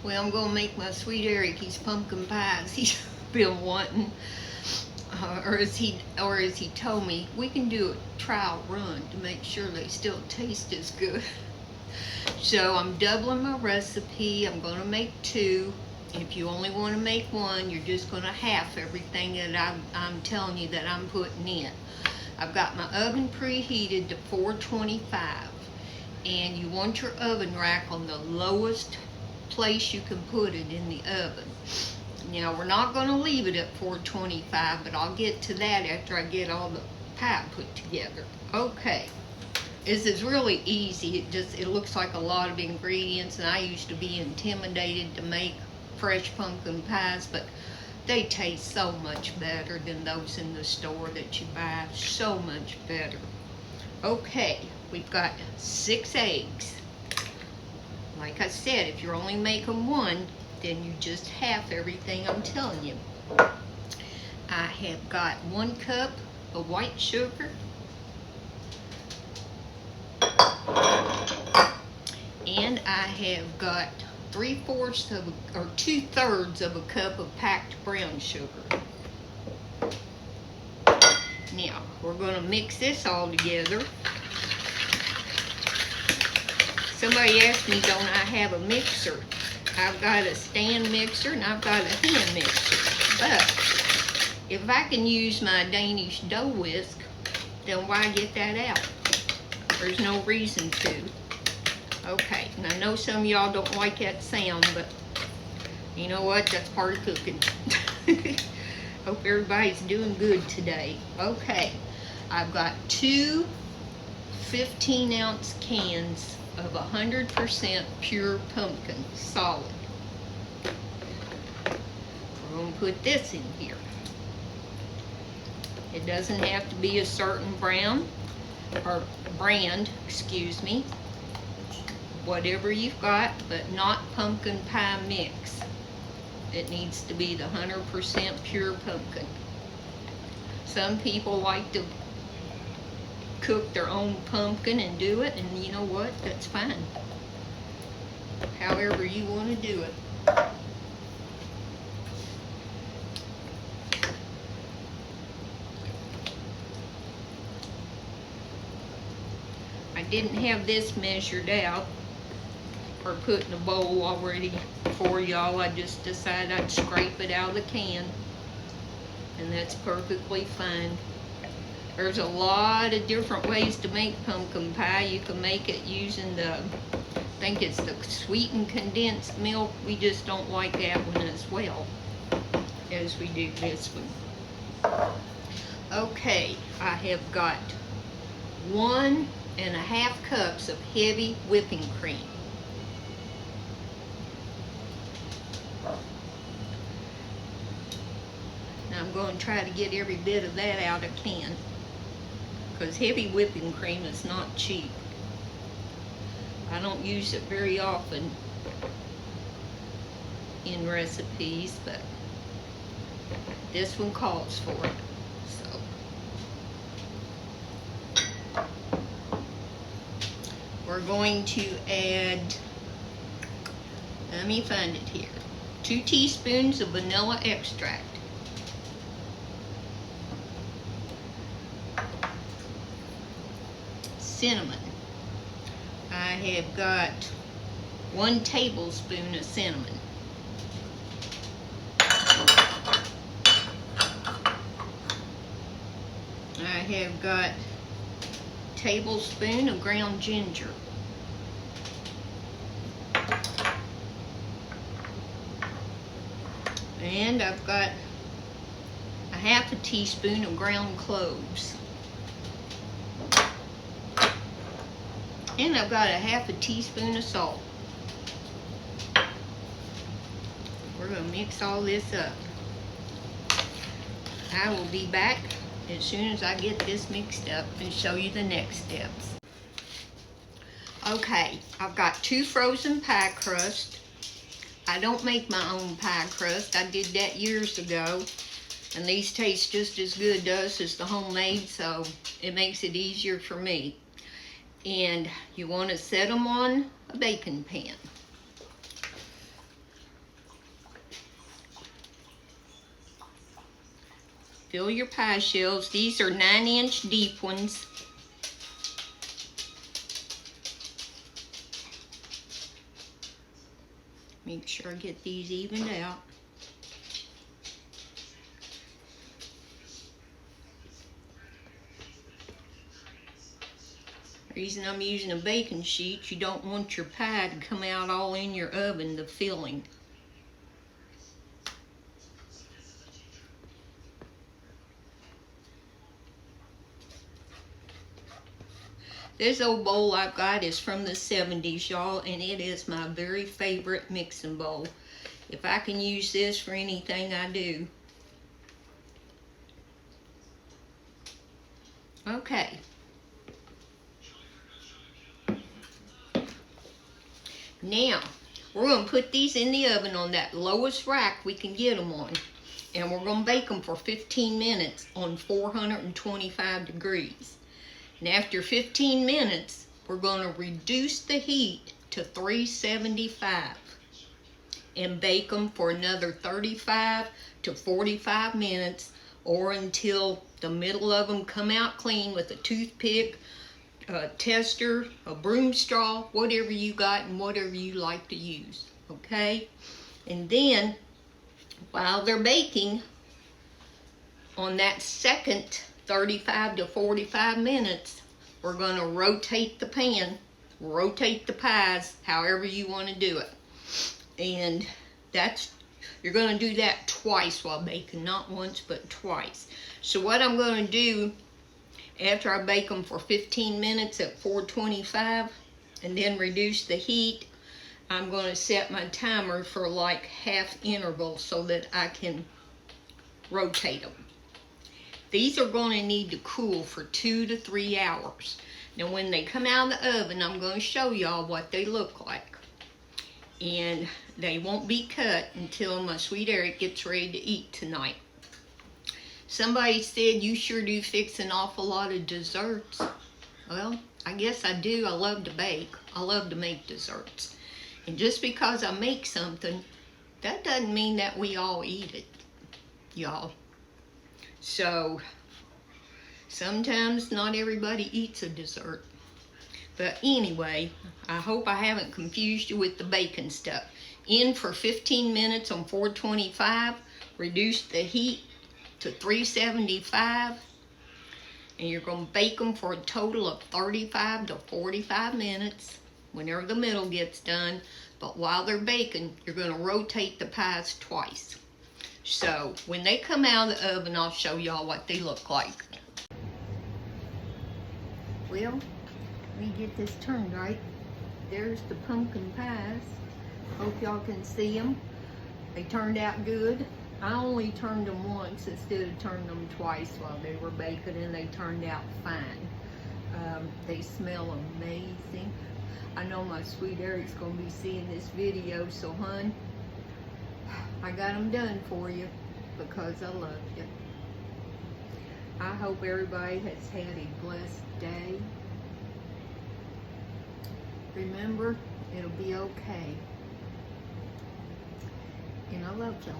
Well, I'm gonna make my sweet Eric his pumpkin pies. He's been wanting, or as he told me, we can do a trial run to make sure they still taste as good. So I'm doubling my recipe. I'm gonna make two. If you only want to make one, you're just gonna half everything that I'm telling you that I'm putting in. I've got my oven preheated to 425, and you want your oven rack on the lowest place you can put it in the oven. Now we're not going to leave it at 425, but I'll get to that after I get all the pie put together. Okay, this is really easy. It looks like a lot of ingredients, and I used to be intimidated to make fresh pumpkin pies, but they taste so much better than those in the store that you buy. So much better. Okay, we've got 6 eggs. Like I said, if you're only making one, then you just half everything I'm telling you. I have got 1 cup of white sugar, and I have got 3/4 of or 2/3 of a cup of packed brown sugar. Now we're going to mix this all together. Somebody asked me, don't I have a mixer? I've got a stand mixer and I've got a hand mixer. But if I can use my Danish dough whisk, then why get that out? There's no reason to. Okay, and I know some of y'all don't like that sound, but you know what? That's part of cooking. Hope everybody's doing good today. Okay, I've got 2 15-ounce cans of 100% pure pumpkin, solid. We're going to put this in here. It doesn't have to be a certain brand, excuse me. Whatever you've got, but not pumpkin pie mix. It needs to be the 100% pure pumpkin. Some people like to cook their own pumpkin and do it, and you know what? That's fine. However you want to do it. I didn't have this measured out or put in a bowl already for y'all. I just decided I'd scrape it out of the can, and that's perfectly fine. There's a lot of different ways to make pumpkin pie. You can make it using I think it's the sweetened condensed milk. We just don't like that one as well as we do this one. Okay, I have got 1.5 cups of heavy whipping cream. Now I'm going to try to get every bit of that out I can, because heavy whipping cream is not cheap. I don't use it very often in recipes, but this one calls for it. So we're going to add, let me find it here, 2 teaspoons of vanilla extract. Cinnamon. I have got 1 tablespoon of cinnamon. I have got a tablespoon of ground ginger. And I've got a 1/2 teaspoon of ground cloves. And I've got a 1/2 teaspoon of salt. We're going to mix all this up. I will be back as soon as I get this mixed up and show you the next steps. Okay, I've got 2 frozen pie crusts. I don't make my own pie crust. I did that years ago, and these taste just as good to us as the homemade, so it makes it easier for me. And you want to set them on a baking pan. Fill your pie shells. These are 9-inch deep ones. Make sure I get these evened out. The reason I'm using a baking sheet, you don't want your pie to come out all in your oven, the filling. This old bowl I've got is from the 70s, y'all, and it is my very favorite mixing bowl. If I can use this for anything, I do. Okay. Now, we're going to put these in the oven on that lowest rack we can get them on. And we're going to bake them for 15 minutes on 425 degrees. And after 15 minutes, we're going to reduce the heat to 375 and bake them for another 35 to 45 minutes or until the middle of them come out clean with a toothpick, a tester, a broom straw, whatever you got and whatever you like to use, okay? And then, while they're baking, on that second 35 to 45 minutes, we're going to rotate the pan, rotate the pies, however you want to do it. And you're going to do that twice while baking, not once, but twice. So what I'm going to do, after I bake them for 15 minutes at 425 and then reduce the heat, I'm going to set my timer for like half interval so that I can rotate them. These are going to need to cool for 2 to 3 hours. Now when they come out of the oven, I'm going to show y'all what they look like. And they won't be cut until my sweet Eric gets ready to eat tonight. Somebody said you sure do fix an awful lot of desserts. Well, I guess I do. I love to bake. I love to make desserts. And just because I make something, that doesn't mean that we all eat it, y'all. So, sometimes not everybody eats a dessert. But anyway, I hope I haven't confused you with the baking stuff. In for 15 minutes on 425, reduce the heat to 375, and you're going to bake them for a total of 35 to 45 minutes whenever the middle gets done. But while they're baking, you're going to rotate the pies twice. So when they come out of the oven, I'll show y'all what they look like. Well, let me get this turned right. There's the pumpkin pies. Hope y'all can see them. They turned out good. I only turned them once instead of turning them twice while they were baking, and they turned out fine. They smell amazing. I know my sweet Eric's going to be seeing this video, so hun, I got them done for you because I love you. I hope everybody has had a blessed day. Remember, it'll be okay. And I love y'all.